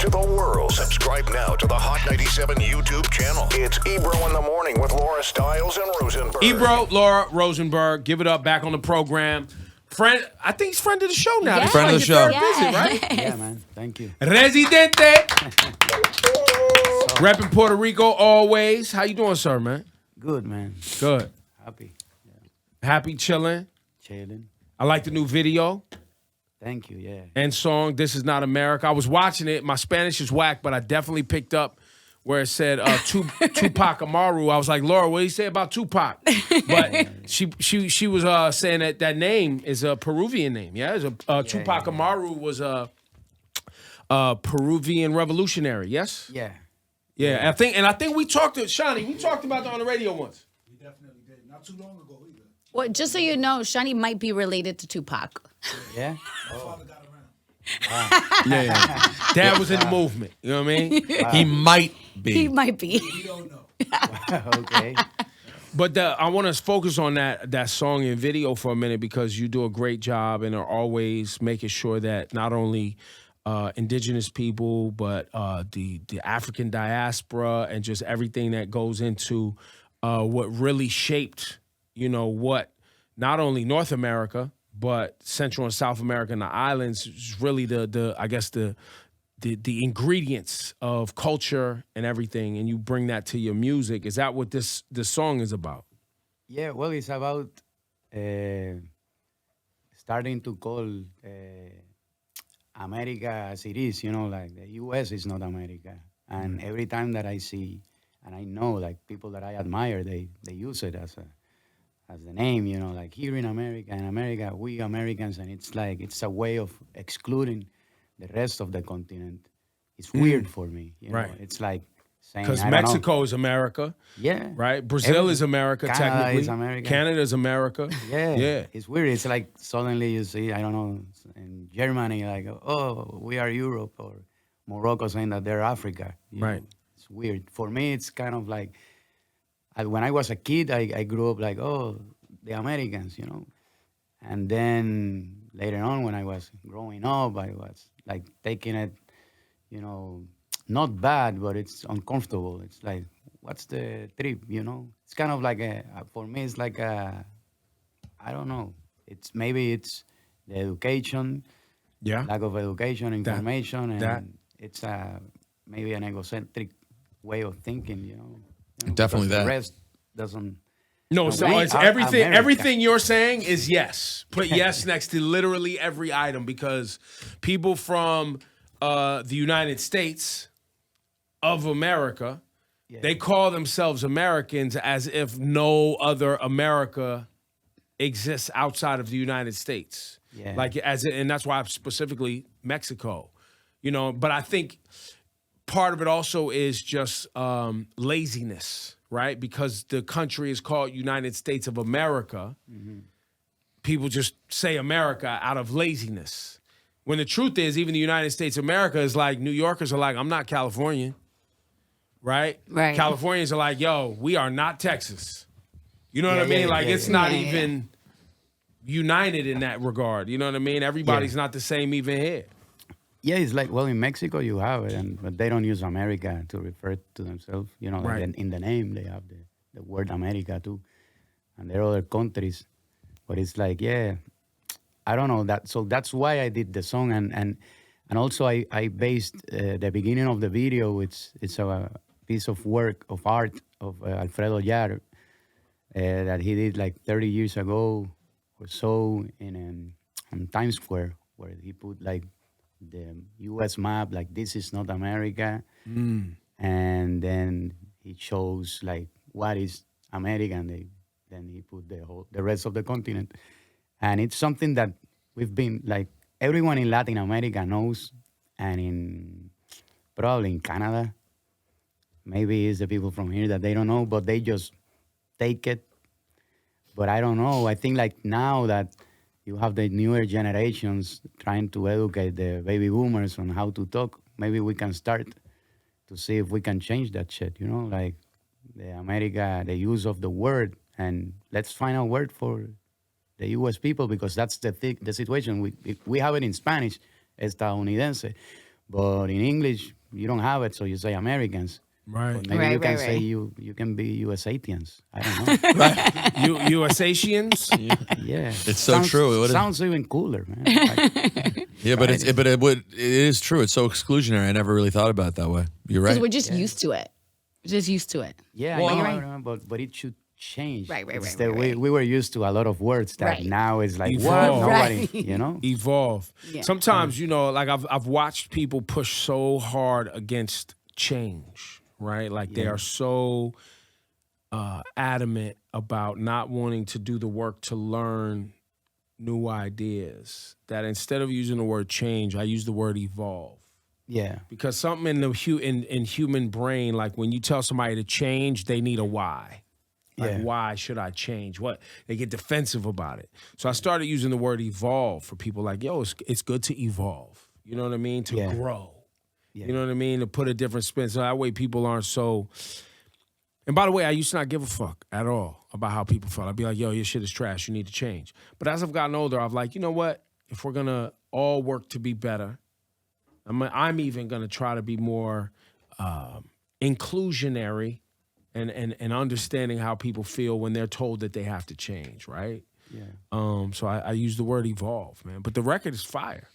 to the world. Subscribe now to the Hot 97 YouTube channel. It's Ebro in the Morning with Laura Stiles and Rosenberg. Ebro, Laura, Rosenberg, give it up, back on the program. Friend, I think he's friend of the show now. Yeah. This Friend of the your show. third visit, right? Yeah, man. Thank you. Residente. Repping Puerto Rico always. How you doing, sir, man? Good, man. Good. Happy. Yeah. Happy, chilling. Chilling. I like the new video Thank you, yeah. and song, This Is Not America. I was watching it. My Spanish is whack, but I definitely picked up where it said Tupac Amaru. I was like, Laura, what do you say about Tupac? But she was saying that name is a Peruvian name. Yeah, Tupac Amaru was a Peruvian revolutionary. Yes. Yeah. Yeah, I think we talked to Shani. We talked about that on the radio once. We definitely did. Not too long ago either. Well, just so you know, Shani might be related to Tupac. Yeah? My father got around. Yeah. Dad was in the movement. You know what I mean? He might be. He might be. We don't know. Okay. But I want to focus on that song and video for a minute because you do a great job and are always making sure that not only indigenous people, but the African diaspora and just everything that goes into what really shaped, what not only North America, but Central and South America and the islands is really the ingredients of culture and everything, and you bring that to your music. Is that what this song is about? Yeah, well, it's about starting to call America as it is, like the U.S. is not America. And every time that I see, and I know, like, people that I admire, they use it as the name, like here in America, we Americans, and it's like, it's a way of excluding the rest of the continent. It's weird for me, Right. It's like saying, Because I don't know. Mexico is America, Yeah. right? Brazil is America, Canada technically. is America. Canada is America. Yeah. Yeah. It's weird. It's like suddenly you see, I don't know, in Germany, like, oh, we are Europe, or Morocco saying that they're Africa. Right. It's weird. For me, it's kind of like, when I was a kid, I grew up like, oh, the Americans, And then later on, when I was growing up, I was like taking it, not bad, but it's uncomfortable. It's like, what's the trip, It's kind of like for me, it's like I don't know. Maybe it's the education, lack of education, information, and it's maybe an egocentric way of thinking, Definitely because that. the rest doesn't. No, so we it's are everything. America. Everything you're saying is yes. Put yes next to literally every item because people from the United States of America, they call themselves Americans as if no other America exists outside of the United States. Yeah. And that's why specifically Mexico, But I think part of it also is just laziness, right? Because the country is called United States of America. Mm-hmm. People just say America out of laziness. When the truth is, even the United States of America is like, New Yorkers are like, I'm not Californian, right? Right. Californians are like, yo, we are not Texas. You know what I mean? It's not even united in that regard. You know what I mean? Everybody's not the same even here. Yeah, it's like, well, in Mexico you have it, but they don't use America to refer to themselves. Right. In the name they have the word America too. And there are other countries. But it's like, yeah, I don't know that. So that's why I did the song. And also I based the beginning of the video. It's a piece of work, of art, of Alfredo Yar that he did like 30 years ago or so in Times Square, where he put like the U.S. map, like this is not America, and then he shows like what is America, and then he put the rest of the continent, and it's something that we've been like everyone in Latin America knows, and probably in Canada, maybe it's the people from here that they don't know, but they just take it. But I don't know. I think like now that you have the newer generations trying to educate the baby boomers on how to talk, maybe we can start to see if we can change that shit, like the use of the word, and let's find a word for the U.S. people, because that's the situation. We have it in Spanish, estadounidense, But in English, you don't have it, so you say Americans. Right. But maybe Right, you can right, say right. you can be USAtians. I don't know. You USAtians? Yeah, It's so true. What is- Sounds even cooler, man. Like, Yeah, but it is true. It's so exclusionary. I never really thought about it that way. You're Because right. we're just used to it. We're just used to it. yeah, Well, I you're know, but it should change. Right, right, It's right, that right, we, right. we were used to a lot of words that Right. now it's like Evolve. what nobody, Right. you know. Evolve. Yeah. Sometimes, like I've watched people push so hard against change, right? Like they are so adamant about not wanting to do the work to learn new ideas that instead of using the word change, I use the word evolve. Yeah, Because something in the in human brain, like when you tell somebody to change, they need a why. Like, Yeah. why should I change? What? They get defensive about it. So I started using the word evolve for people like, yo, it's good to evolve. You know what I mean? To Yeah. grow. Yeah. You know what I mean? To put a different spin. So that way people aren't so. And by the way, I used to not give a fuck at all about how people felt. I'd be like, yo, your shit is trash. You need to change. But as I've gotten older, I'm like, you know what? If we're going to all work to be better, I'm even going to try to be more inclusionary and understanding how people feel when they're told that they have to change, right? yeah. So I use the word evolve, man. But the record is fire.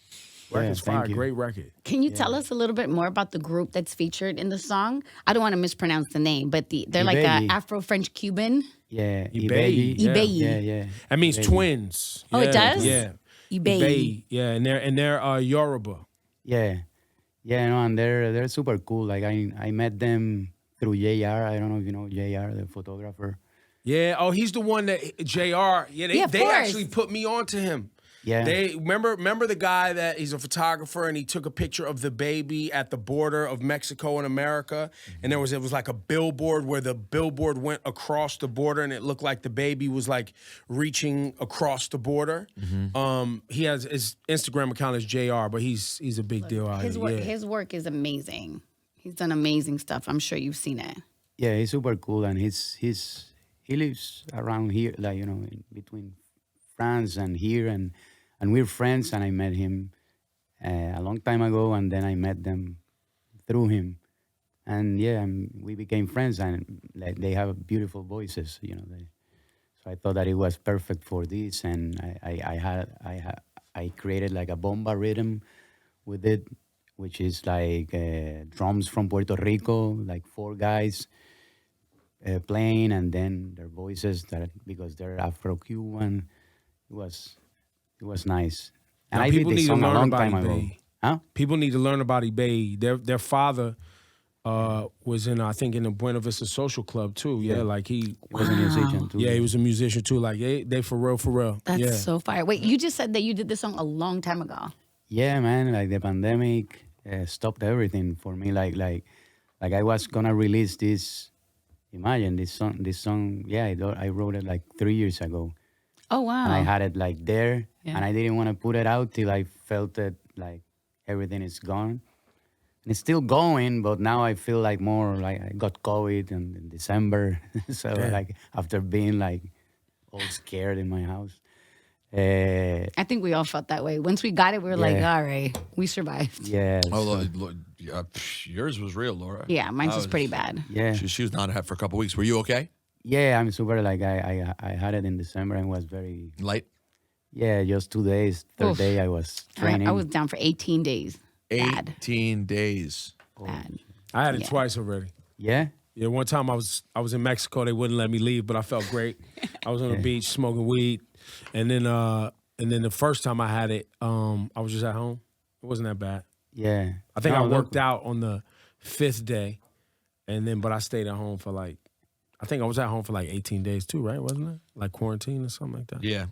Record's thank fire. you. Great record. Can you tell us a little bit more about the group that's featured in the song? I don't want to mispronounce the name, but they're like a Ibeyi. Afro-French-Cuban. Yeah, Ibeyi. Ibeyi. Ibeyi. Yeah, yeah. That means Ibeyi. twins. Oh, it does? Yeah. Ibeyi. Yeah, and they're Yoruba. Yeah, yeah, no, and they're super cool. Like I met them through JR. I don't know if you know JR, the photographer. Yeah. Oh, he's the one that JR. Yeah, Yeah, of they course. actually put me onto him. Yeah. They remember the guy that he's a photographer and he took a picture of the baby at the border of Mexico and America, and it was like a billboard where the billboard went across the border and it looked like the baby was like reaching across the border. He has his Instagram account is JR, but he's a big deal out His here. work, Yeah. his work is amazing. He's done amazing stuff. I'm sure you've seen it. Yeah, he's super cool, and he lives around here, like in between France and here, and we're friends. And I met him a long time ago, and then I met them through him, and yeah, we became friends. And like they have beautiful voices, so I thought that it was perfect for this, and I created like a bomba rhythm with it, which is like drums from Puerto Rico, like 4 guys playing, and then their voices because they're Afro-Cuban. It was nice. And Now, I did people this need to song a learn long about time ago. Ibeyi. Huh? People need to learn about eBay. Their father was in, I think, in the Buena Vista Social Club too. Yeah, like he He was a musician too. Yeah, he was a musician too. Like they for real. That's yeah. so fire. Wait, you just said that you did this song a long time ago. Yeah, man. Like the pandemic stopped everything for me. Like I was gonna release this. Imagine this song. Yeah, I wrote it like 3 years ago. Oh wow. And I had it like there, Yeah. and I didn't want to put it out till I felt it like everything is gone. And it's still going, but now I feel like more like I got COVID in December, so like after being like all scared in my house. I think we all felt that way. Once we got it, we were like, Yeah. all right, we survived. Yeah. Oh, so- yours was real, Laura. Yeah, mine I was pretty bad. yeah. She was not for a couple weeks. Were you okay? Yeah, I'm super. Like I had it in December and was very. Light? Yeah, just 2 days. Third Oof. day I was training. I was down for 18 days. Bad. 18 days. Bad. I had it Yeah. twice already. Yeah. Yeah, one time I was in Mexico. They wouldn't let me leave, but I felt great. I was on the beach smoking weed, and then the first time I had it, I was just at home. It wasn't that bad. Yeah. I think No, I worked look, out on the 5th day, but I stayed at home for I think I was at home for 18 days too, right? Wasn't it? Like quarantine or something like that. Yeah.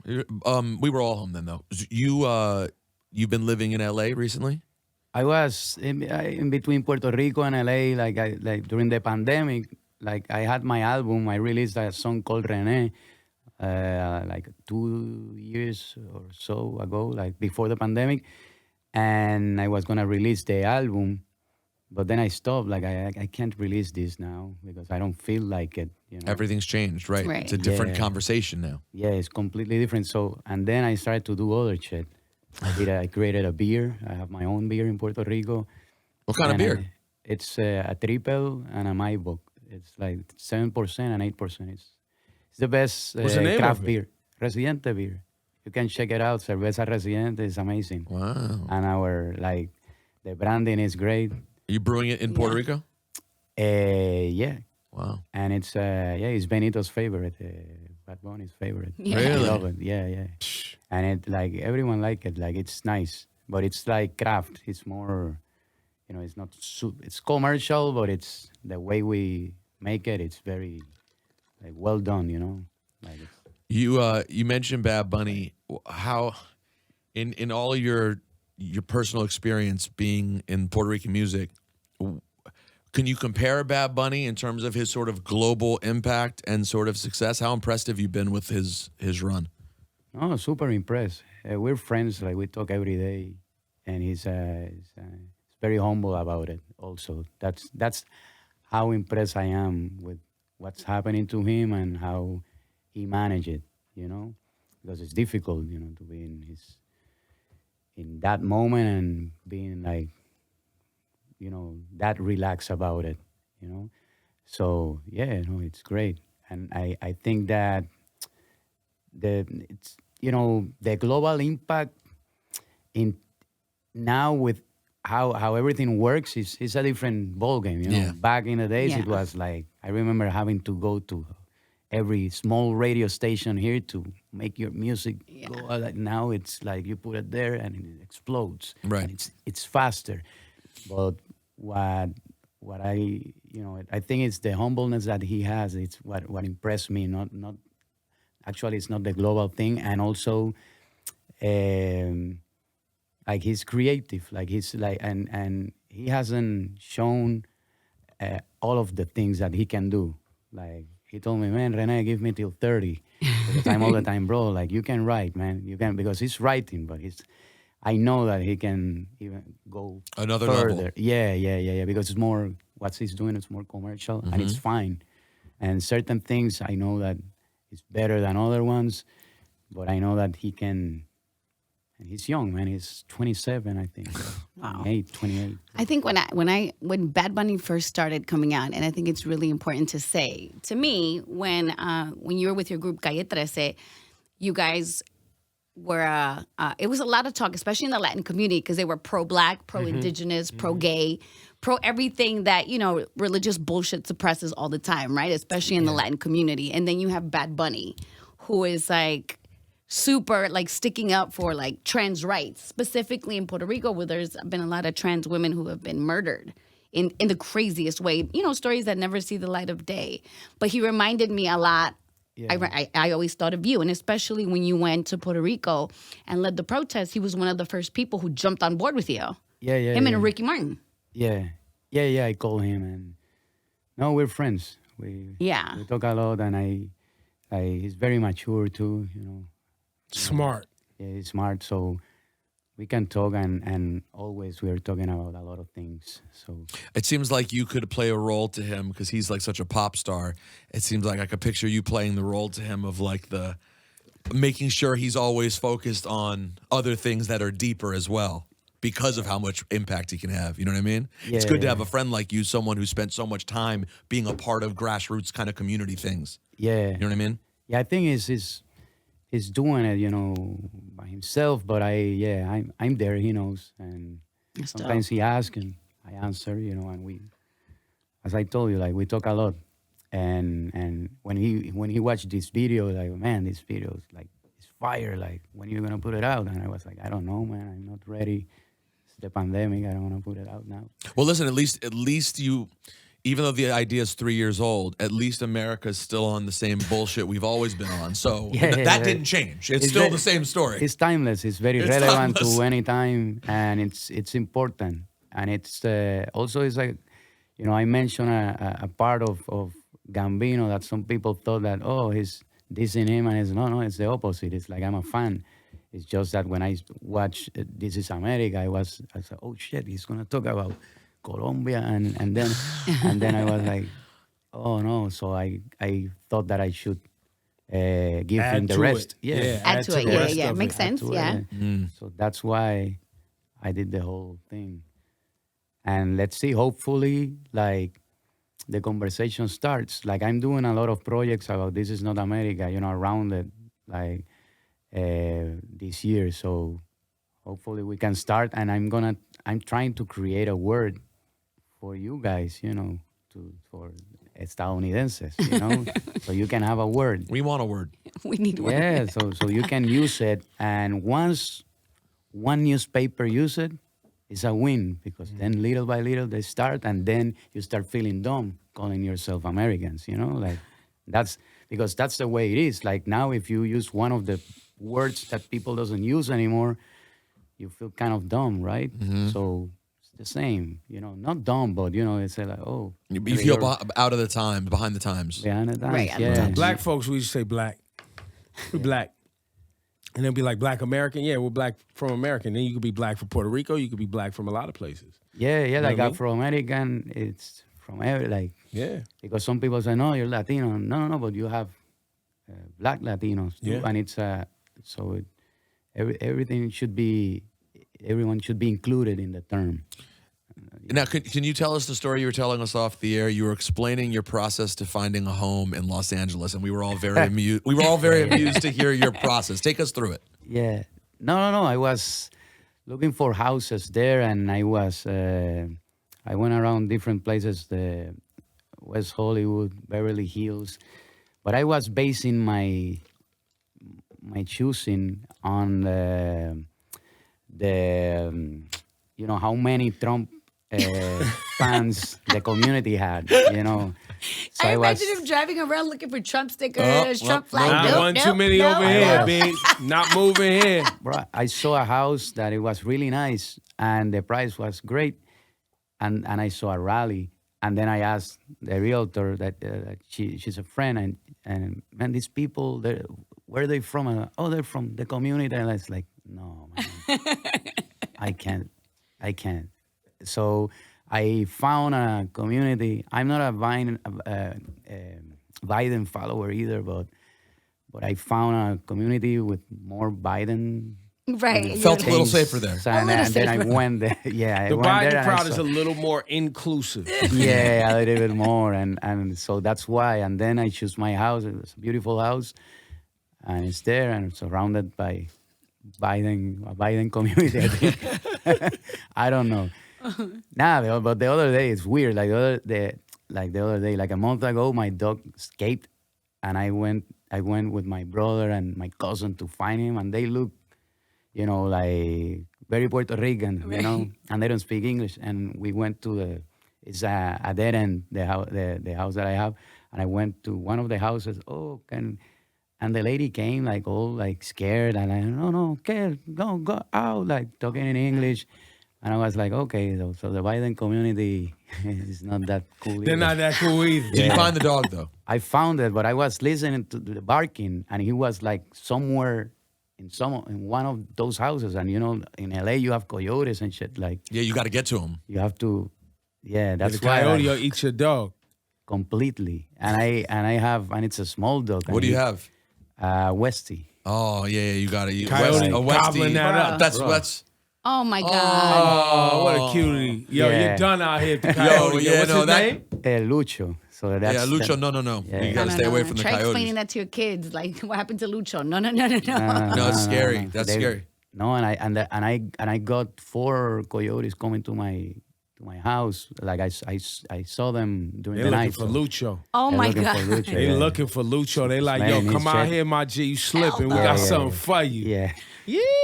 We were all home then, though. You've been living in LA recently? I was in between Puerto Rico and LA. Like during the pandemic, like I had my album. I released a song called René, like 2 years or so ago, like before the pandemic, and I was gonna release the album, but then I stopped. Like I can't release this now because I don't feel like it. Everything's changed, right? Right. It's a different Yeah. conversation now. Yeah, it's completely different. So, and then I started to do other shit. I created a beer. I have my own beer in Puerto Rico. What kind of And beer? it's a triple and a Maibok. It's like 7% and 8%. It's the best What's the name craft of it? beer. Residente beer. You can check it out. Cerveza Residente is amazing. Wow. And the branding is great. Are you brewing it in Puerto Rico? Yeah. Wow. And it's Benito's favorite, Bad Bunny's favorite. Yeah. I Really? love it. Yeah. And it like everyone like it. Like it's nice, but it's like craft. It's more, it's not. It's commercial, but it's the way we make it. It's very like well done. Like You mentioned Bad Bunny. How in all of your personal experience being in Puerto Rican music, can you compare Bad Bunny in terms of his sort of global impact and sort of success? How impressed have you been with his run? oh, super impressed. We're friends. Like we talk every day, and he's very humble about it. Also, that's how impressed I am with what's happening to him and how he managed it. Because it's difficult, to be in that moment and being like, that relaxed about it. So yeah, it's great, and I think that the global impact in now with how everything works is a different ballgame. Yeah. Back in the days, Yeah. it was like I remember having to go to every small radio station here to make your music go. Like now, it's like you put it there and it explodes. Right. And it's faster. But what I think it's the humbleness that he has. It's what impressed me. Not actually, it's not the global thing, and also. Like he's creative, like he's like, and he hasn't shown all of the things that he can do. Like he told me, man, Rene, give me till 30 because I'm all the time, bro. Like you can write, man, you can, because he's writing, but I know that he can even go Another further. level. Yeah. Because it's more what he's doing. It's more commercial, and it's fine. And certain things I know that it's better than other ones, but I know that he can. And he's young, man. He's 27, I think. Wow. 28. I think when Bad Bunny first started coming out, and I think it's really important to say to me when you were with your group Calle 13, you guys were it was a lot of talk, especially in the Latin community, because they were pro-black, pro-indigenous, pro-gay, pro everything that religious bullshit suppresses all the time, right? Especially in the Latin community. And then you have Bad Bunny, who is like super like sticking up for like trans rights, specifically in Puerto Rico, where there's been a lot of trans women who have been murdered in the craziest way, stories that never see the light of day. But he reminded me a lot. I always thought of you, and especially when you went to Puerto Rico and led the protest, he was one of the first people who jumped on board with you. Yeah. Him and Ricky Martin. Yeah. I call him, and no, we're friends. We talk a lot, and he's very mature too. Smart. Yeah, he's smart, so we can talk, and always we are talking about a lot of things. So It seems like you could play a role to him because he's like such a pop star. It seems like I could picture you playing the role to him of like the making sure he's always focused on other things that are deeper as well because of how much impact he can have. You know what I mean? It's good to have a friend like you, someone who spent so much time being a part of grassroots kind of community things. yeah, You know what I mean? yeah, I think he's doing it, by himself. But I'm there. He knows, and That's dope. sometimes he asks and I answer. And we, as I told you, like we talk a lot. And when he watched this video, like, man, this video is like it's fire. Like, when are you gonna put it out? And I was like, I don't know, man. I'm not ready. It's the pandemic. I don't want to put it out now. Well, listen, at least you, even though the idea is 3 years old, at least America's still on the same bullshit we've always been on. So that didn't change. It's still the same story. It's timeless. It's very It's relevant timeless. to any time, and it's important. And it's also it's like, I mentioned a part of Gambino that some people thought that he's dissing him, and it's the opposite. It's like I'm a fan. It's just that when I watch This Is America, I said, oh shit, he's gonna talk about Colombia, and then I was like, oh no. So I thought that I should give him Add the to rest. it. Add to it. the rest Yeah. of Makes it. sense. to it, Yeah. So that's why I did the whole thing. and let's see. Hopefully, like the conversation starts. Like I'm doing a lot of projects about This Is Not America, around it, like this year. So hopefully we can start. And I'm trying to create a word for you guys, for estadounidenses, so you can have a word. We want a word. We need one. Yeah, so you can use it, and once one newspaper use it, it's a win, because then little by little they start, and then you start feeling dumb calling yourself Americans, like that's because that's the way it is. Like now, if you use one of the words that people doesn't use anymore, you feel kind of dumb, right? So it's the same, not dumb, but it's like, oh, You feel out of the times, behind the times. behind the times, Right, at the yeah. times. Black folks, we used to say black. We're black. And they'll be like, Black American? Yeah, we're black from America. Then you could be black from Puerto Rico. You could be black from a lot of places. Yeah, know like what I mean? Afro-American, it's from like, Yeah. because some people say, no, you're Latino. No, but you have black Latinos too. Yeah. And it's, everyone should be included in the term. Now, can you tell us the story you were telling us off the air? You were explaining your process to finding a home in Los Angeles, and we were all very amused. We were all very amused to hear your process. Take us through it. Yeah. No. I was looking for houses there, and I went around different places, the West Hollywood, Beverly Hills, but I was basing my choosing on the how many Trump fans the community had, So I was, imagine him driving around looking for Trump stickers, Trump flag. Not Nope, one nope, too many nope, over here, nope. big. Not moving here. bro, I saw a house that it was really nice and the price was great, and I saw a rally, and then I asked the realtor that she's a friend, and man, these people, where are they from? Oh, they're from the community. And I was like, no, man, I can't. So I found a community. I'm not a Biden follower either, but I found a community with more Biden. Right. Felt a little things. safer there. And then I went there. Yeah, I The went there Biden and I crowd is saw- a little more inclusive. yeah, a little bit more, and so that's why. And then I choose my house. It's a beautiful house, and it's there, and it's surrounded by a Biden community. I think. I don't know. But the other day it's weird. Like the other day, like a month ago, my dog escaped, and I went with my brother and my cousin to find him, and they look, like very Puerto Rican, and they don't speak English. And we went to it's a dead end, the house that I have, and I went to one of the houses. And the lady came like all like scared, and I no, okay, go out, like talking in English. And I was like, okay, so the Biden community is not that cool. They're either. not that cool either. Did you find the dog though? I found it, but I was listening to the barking, and he was like somewhere in one of those houses. And in LA you have coyotes and shit. Like Yeah, you got to get to him. you have to, that's The why coyote will eat your dog. completely. And it's a small dog. What do you have? Westie. Oh yeah, you got it. Coyote A gobbling Westie. that up. That's Oh my God. Oh, what a cutie. Yo, Yeah. you're done out here at the coyote. yeah, What's no, his that- name? Lucho. So that's yeah, Lucho. No. Yeah. You got to stay away from the Try explaining coyotes. that to your kids. Like, what happened to Lucho? No. No, it's scary. That's scary. No, and I got 4 coyotes coming to my house. Like I saw them during They're the looking night. for so Lucho. Oh they're my looking for God. Lucho, They yeah. looking for Lucho. They like, yo, Smelling his come out chest. here, my G. You slipping. We Yeah, got yeah, something yeah. for you. Yeah.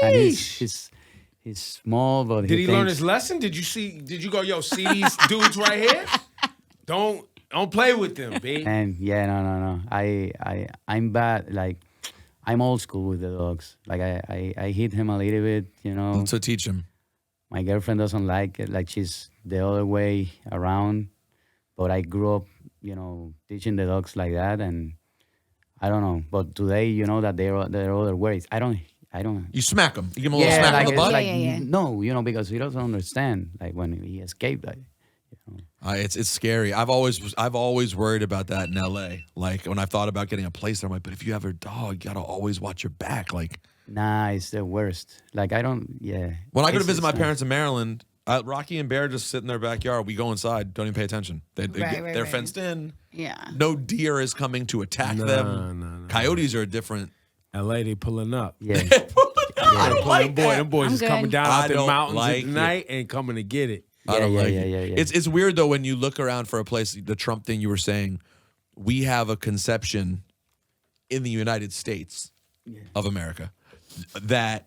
And Yeesh. he's small, but Did he learn thinks- his lesson? Did you go, yo, see these dudes right here? Don't play with them, B. And yeah, no. I'm bad. Like I'm old school with the dogs. Like I hit him a little bit. So teach him. My girlfriend doesn't like it. Like she's the other way around. But I grew up, teaching the dogs like that, and I don't know. But today, that there are other ways. I don't. You smack him. You give him a little smack on like, the it's butt. like Yeah. no, because he doesn't understand. Like when he escaped, It's scary. I've always worried about that in LA. Like when I thought about getting a place there, I'm like, but if you have a dog, you gotta always watch your back. Like nah, it's the worst. Like I don't. Yeah. when I go to It's- visit my it's not- parents in Maryland, Rocky and Bear just sit in their backyard. We go inside. Don't even pay attention. They're fenced in. Yeah. No deer is coming to attack them. Coyotes are different. LA, they pulling up. Yeah. I don't like that. Them boys I'm is coming good. down I out the don't mountains like at night and coming to get it. I don't like it. Yeah. It's weird though when you look around for a place. The Trump thing you were saying, we have a conception in the United States of America that,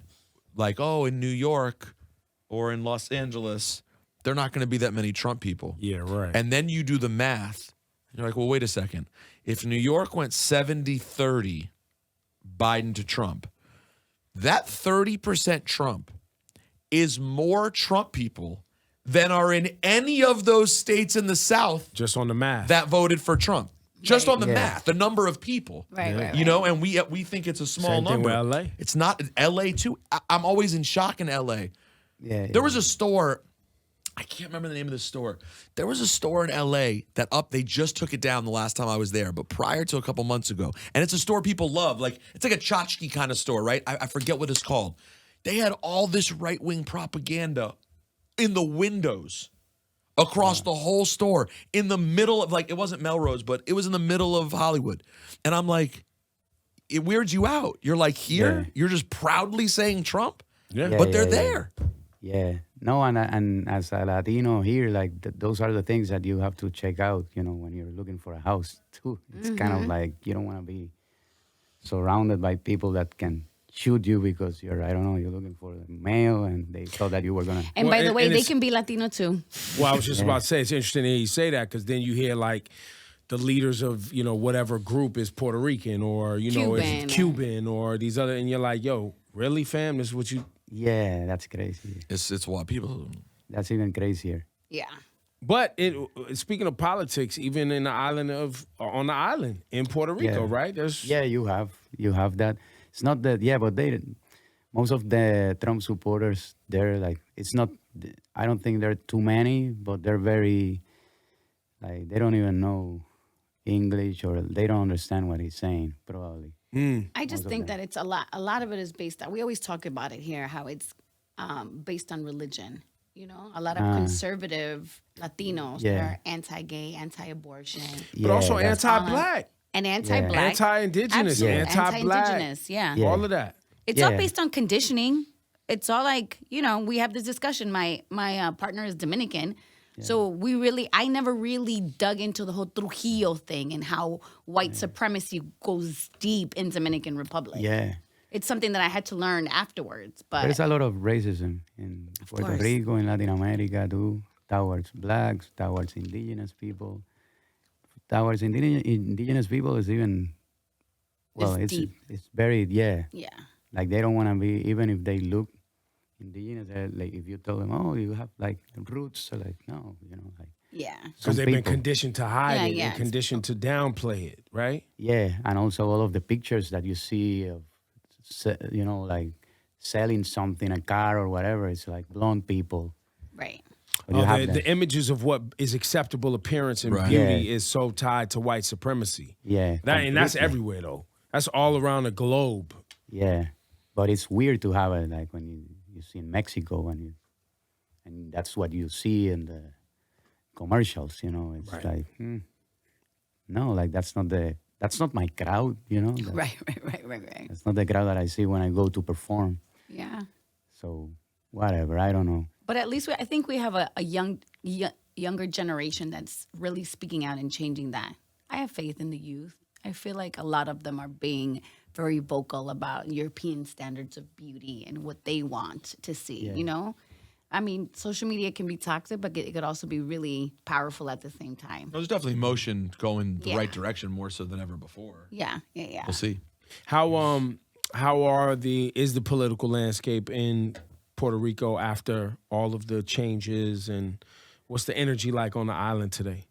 like, oh, in New York or in Los Angeles, there are not going to be that many Trump people. Yeah, right. And then you do the math. And you're like, well, wait a second. If New York went 70-30 Biden to Trump, that 30% Trump is more Trump people than are in any of those states in the South Just on the math. that voted for Trump. Just on the math, the number of people. Right. You know, and we think it's a small Same thing number. with LA. It's not. LA too. I'm always in shock in LA. Yeah. There was a store, I can't remember the name of the store. There was a store in LA that they just took it down the last time I was there, but prior to a couple months ago. And it's a store people love. Like, it's like a tchotchke kind of store, right? I forget what it's called. They had all this right-wing propaganda in the windows across the whole store in the middle of, like, it wasn't Melrose, but it was in the middle of Hollywood. And I'm like, it weirds you out. You're like, here, you're just proudly saying Trump, but they're there. Yeah. No, and as a Latino here, like those are the things that you have to check out, you know, when you're looking for a house too. It's kind of like you don't want to be surrounded by people that can shoot you because you're looking for a male and they thought that you were going to. And Well, by the way, and they it's- can be Latino too. Well, I was just about to say, it's interesting that you say that because then you hear like the leaders of, you know, whatever group is Puerto Rican or, you know, Cuban. is Cuban or these other, and you're like, yo, really, fam? This is what you. Yeah, that's crazy. It's what people. That's even crazier. Yeah. But speaking of politics, even in the island on the island in Puerto Rico, right? There's You have that. It's not that, but most of the Trump supporters, they're like, it's not, I don't think there are too many, but they're very, like, they don't even know English or they don't understand what he's saying, probably. I just think that it's a lot of it is based on, we always talk about it here, how it's based on religion. You know, a lot of conservative Latinos that are anti-gay, anti-abortion. but also anti-black, And anti-black. anti-indigenous, Absolutely. anti-black, Anti-indigenous, yeah. all of that. It's all Yeah. based on conditioning. It's all like, you know, we have this discussion. My partner is Dominican. So I never really dug into the whole Trujillo thing and how white supremacy goes deep in Dominican Republic. Yeah. It's something that I had to learn afterwards. But There's a lot of racism in Puerto course. Rico, in Latin America too, towards blacks, towards indigenous people. Towards indigenous people is even, well, It's deep. it's very, yeah. like they don't want to be, even if they look indigenous, like if you tell them, oh, you have like roots, so like, no, you know, like. Yeah. Because Some they've been people. conditioned to hide Yeah, it yeah. and conditioned to downplay it, right? Yeah, and also all of the pictures that you see of, you know, like selling something, a car or whatever, it's like blonde people. Right. But you have that. The images of what is acceptable appearance and Right. beauty Yeah. is so tied to white supremacy. Yeah. And that's completely. everywhere, though. That's all around the globe. Yeah, but it's weird to have it like when you see in Mexico and that's what you see in the commercials. You know, it's like no, like that's not my crowd. You know, Right. That's not the crowd that I see when I go to perform. Yeah. So whatever, I don't know. But at least I think we have a younger generation that's really speaking out and changing that. I have faith in the youth. I feel like a lot of them are being very vocal about European standards of beauty and what they want to see, you know? I mean, social media can be toxic, but it could also be really powerful at the same time. There's definitely motion going the Yeah. right direction more so than ever before. Yeah. We'll see. How is the political landscape in Puerto Rico after all of the changes, and what's the energy like on the island today?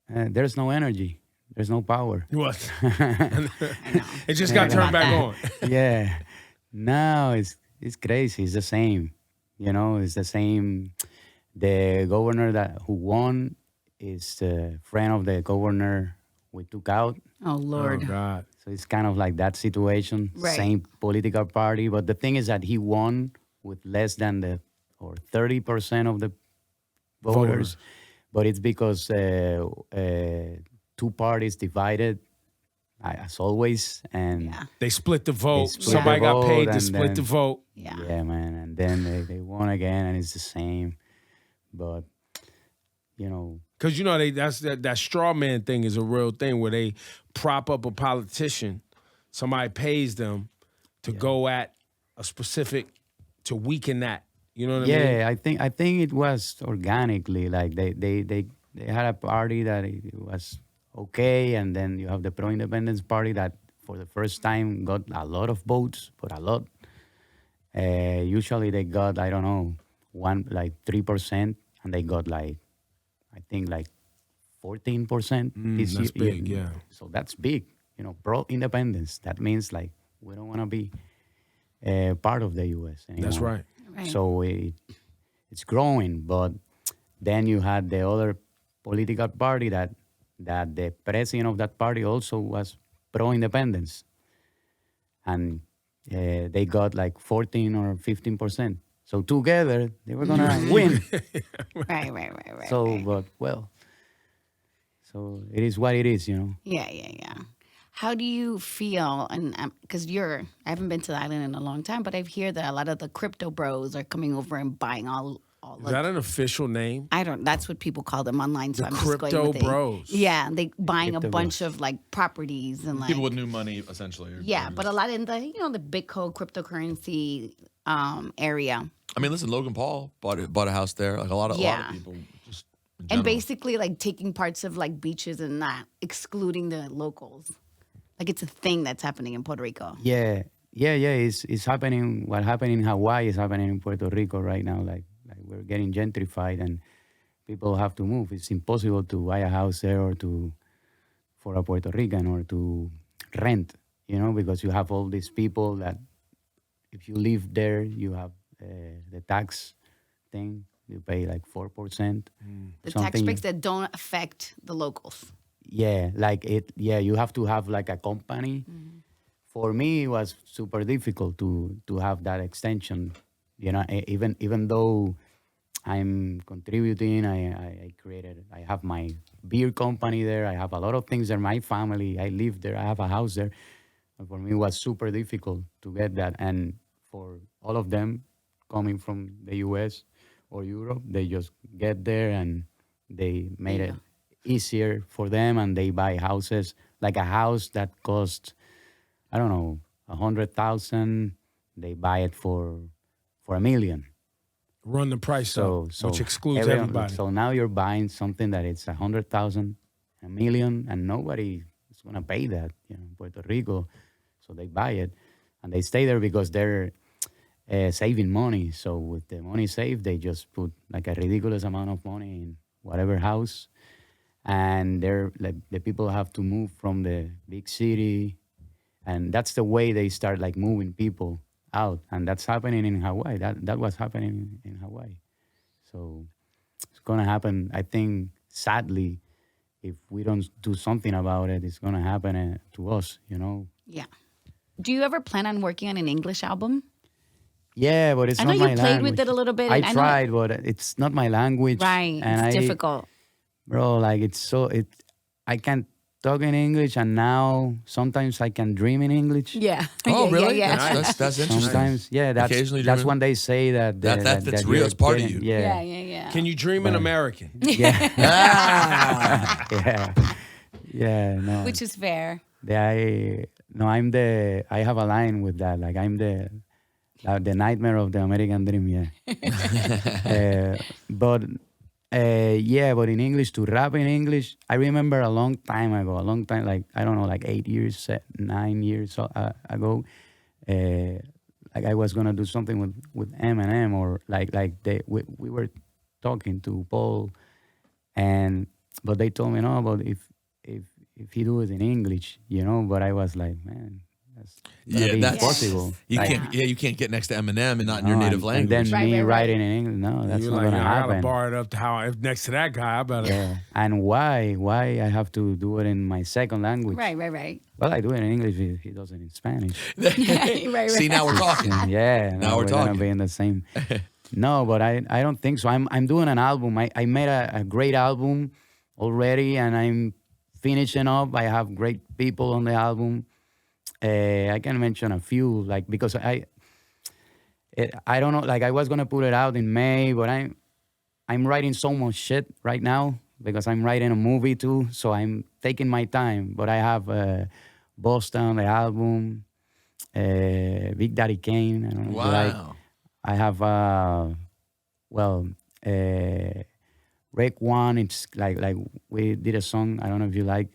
There's no energy. There's no power. What? It just got turned back on. Yeah. No, it's crazy. It's the same. You know, it's the same. The governor who won is a friend of the governor we took out. Oh, Oh, Lord. God. So it's kind of like that situation. Right. Same political party. But the thing is that he won with less than 30% of the voters. But it's because two parties divided, as always, and Yeah. They split the vote. split the Somebody got vote, paid to and split the then- vote. Yeah. yeah, man, and then they won again, and it's the same. But you know, Because you know that straw man thing is a real thing where they prop up a politician. Somebody pays them to go at a specific to weaken that. You know what I mean? yeah, I think it was organically. Like they had a party that it was okay, and then you have the pro-independence party that for the first time got a lot of votes, but a lot. Usually they got, I don't know, 3%, and they got I think 14% this that's year. big, yeah. So that's big, pro-independence. That means we don't want to be part of the U.S. anymore. That's right. Right. So it's growing, but then you had the other political party that the president of that party also was pro-independence, and they got 14 or 15%. So together they were gonna win. Right. So, right. but so it is what it is, Yeah. How do you feel? And because I haven't been to the island in a long time, but I hear that a lot of the crypto bros are coming over and buying all Is that an official name? that's what people call them online. So The I'm just going crypto with it. bros. Yeah, they buying a Crypto bunch of properties and People with new money, essentially. yeah, but a lot in the the Bitcoin cryptocurrency area. I mean, listen, Logan Paul bought a house there. Like a lot of people just. In And general. basically, taking parts of beaches and not excluding the locals. It's a thing that's happening in Puerto Rico. yeah. It's happening. What happened in Hawaii is happening in Puerto Rico right now. Like we're getting gentrified, and people have to move. It's impossible to buy a house there or for a Puerto Rican or to rent. Because you have all these people that if you live there, you have the tax thing. You pay 4%. The tax something- breaks that don't affect the locals. Yeah, you have to have a company. For me, it was super difficult to have that extension. Even though I'm contributing, I have my beer company there. I have a lot of things there. My family, I live there. I have a house there. And for me, it was super difficult to get that. And for all of them coming from the U.S. or Europe, they just get there and they made it easier for them, and they buy houses. Like a house that costs, I don't know, 100,000, they buy it for $1 million. Run the price up, which excludes everyone- everybody. So now you're buying something that it's 100,000, $1 million, and nobody is gonna pay that, in Puerto Rico. So they buy it, and they stay there because they're saving money. So with the money saved, they just put a ridiculous amount of money in whatever house, and they're the people have to move from the big city, and that's the way they start moving people out, and that's happening in Hawaii. That was happening in Hawaii. So it's gonna happen. I think sadly, if we don't do something about it, it's gonna happen to us. Yeah. Do you ever plan on working on an English album? Yeah, but it's I not know my you language. played with it a little bit. I and know- tried, but it's not my language. Right. and It's difficult. Bro, I can't talk in English, and now sometimes I can dream in English. Yeah. Oh, Yeah, really? Yeah. That's interesting. Sometimes, yeah, Occasionally that's dreaming? when they say that That's real. you're It's part of getting- you. Yeah, Can you dream in American? yeah, no. Which is fair. I have a line with that. I'm the nightmare of the American dream. Yeah, but in English, to rap in English, I remember a long time ago, I don't know, 8 years, 9 years ago. I was gonna do something with Eminem, or we were talking to Paul, but they told me no, but if he do it in English, but I was like, man, that's that's impossible. You can't get next to Eminem and not in your native language. And then Right, me right, right. writing in English, no, that's You're not like, gonna I gotta happen. bar it up to how next to that guy. I better. Yeah, and why I have to do it in my second language? Right. Well, I do it in English if he does it in Spanish. right. See, now we're talking. Yeah, Now we're gonna talking. be in the same. No, but I don't think so. I'm doing an album. I made a great album already, and I'm finishing up. I have great people on the album. I can mention a few, like, because I don't know. Like, I was gonna put it out in May, but I'm writing so much shit right now because I'm writing a movie too. So I'm taking my time. But I have Boston, the album, Big Daddy Kane. I don't know if you like. Wow. I have Rake One. It's like we did a song. I don't know if you like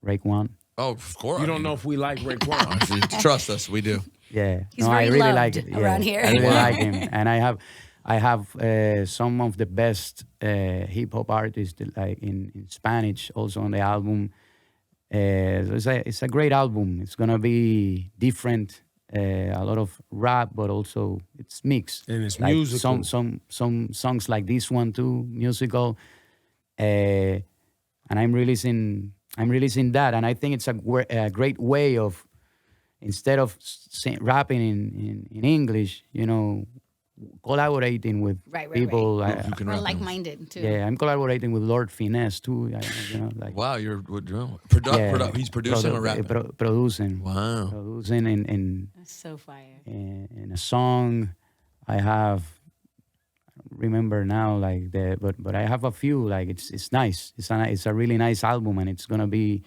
Rake One. Oh, of course. You don't know if we like Rick Warren. If you trust us, we do. Yeah, He's no, I very really loved like it. around here. I really like him, and I have some of the best hip hop artists like in Spanish also on the album. So it's a great album. It's gonna be different. A lot of rap, but also it's mixed. And it's like musical. Some songs like this one too, musical. And I'm releasing that, and I think it's a great way of, instead of rapping in English, collaborating with Right. people. Who can We're rap. like-minded too. Yeah, I'm collaborating with Lord Finesse too. Like Wow, you're he's producing or rapping. producing. Wow. Producing in That's so fire. in a song. I have, I don't remember now, like but I have a few. Like it's nice. It's a really nice album, and it's gonna be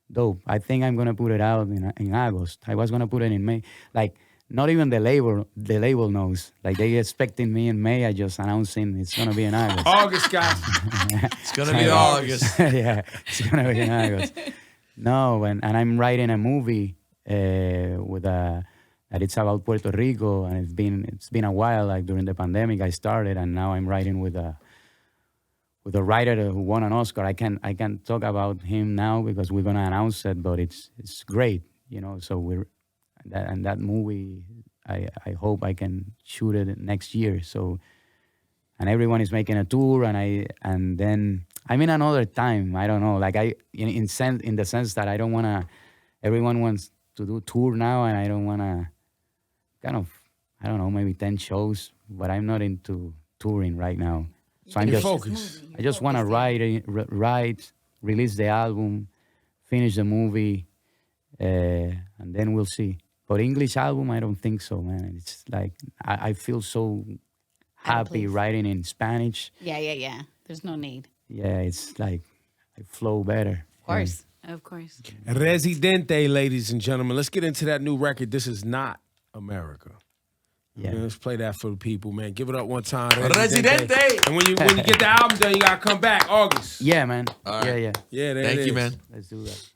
dope. I think I'm gonna put it out in August. I was gonna put it in May. Like, not even the label knows. Like, they expecting me in May. I just announcing it's gonna be in August. August, guys. It's gonna be August. Yeah, it's gonna be in August. No, and I'm writing a movie that it's about Puerto Rico, and it's been a while. Like, during the pandemic, I started, and now I'm writing with a writer who won an Oscar. I can't talk about him now because we're gonna announce it, but it's great, So that movie, I hope I can shoot it next year. So, and everyone is making a tour, and then I'm in another time. I don't know, like in the sense that I don't wanna. Everyone wants to do tour now, and I don't wanna. Kind of, I don't know, maybe 10 shows, but I'm not into touring right now. So I'm You're just focused. I just want to write, release the album, finish the movie, and then we'll see. But English album, I don't think so, man. It's like I feel so happy place. writing in Spanish. Yeah. There's no need. Yeah, it's like I flow better. Of course. Residente, ladies and gentlemen. Let's get into that new record. This is not America. Yeah. Let's play that for the people, man. Give it up one time. Residente. And when you get the album done, you gotta come back August. Yeah, man. All right. Yeah. Yeah, there it Thank you, is. man. Let's do that.